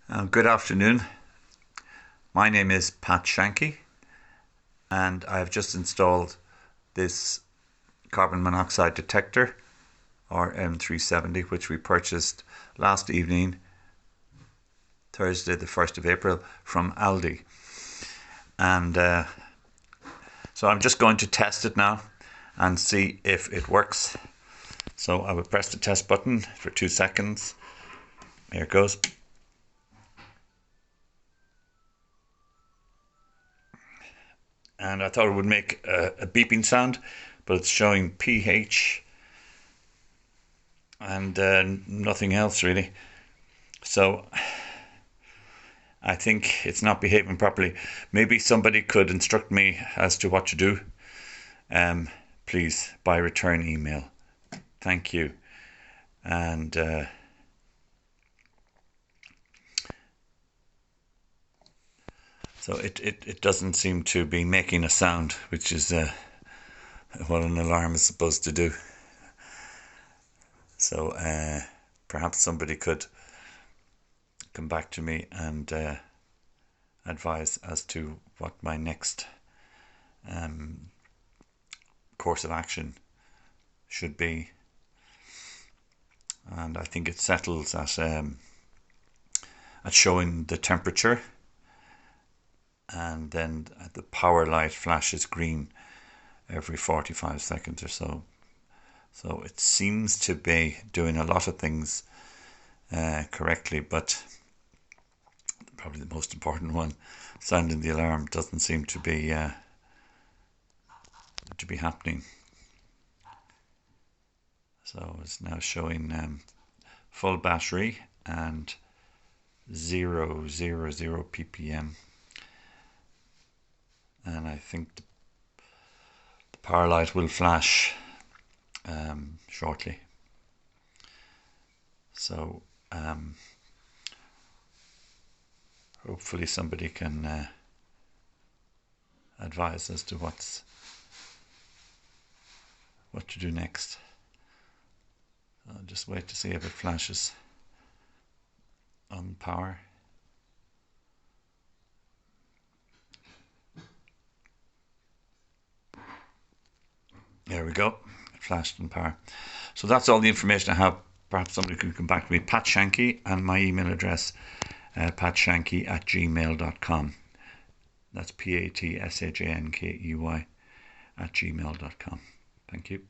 Good afternoon. My name is Pat Shanky, and I have just installed this carbon monoxide detector, or RM370, which we purchased last evening, Thursday, the 1st of April, from Aldi. And so I'm just going to test it now and see if it works. So I will press the test button for 2 seconds. Here it goes. And I thought it would make a beeping sound, but it's showing pH and nothing else really. So I think it's not behaving properly. Maybe somebody could instruct me as to what to do. Please, by return email. Thank you. And so it doesn't seem to be making a sound, which is what an alarm is supposed to do. So perhaps somebody could come back to me and advise as to what my next course of action should be. And I think it settles at showing the temperature, and then the power light flashes green every 45 seconds or so. So it seems to be doing a lot of things correctly, but probably the most important one, sounding the alarm, doesn't seem to be happening. So it's now showing full battery and 000 ppm, and I think the power light will flash shortly. So hopefully somebody can advise as to what to do next. I'll just wait to see if it flashes on power. There we go, it flashed on power. So that's all the information I have. Perhaps somebody could come back to me. Pat Shanky, and my email address, patshankey@gmail.com. That's PATSHANKEY @gmail.com. Thank you.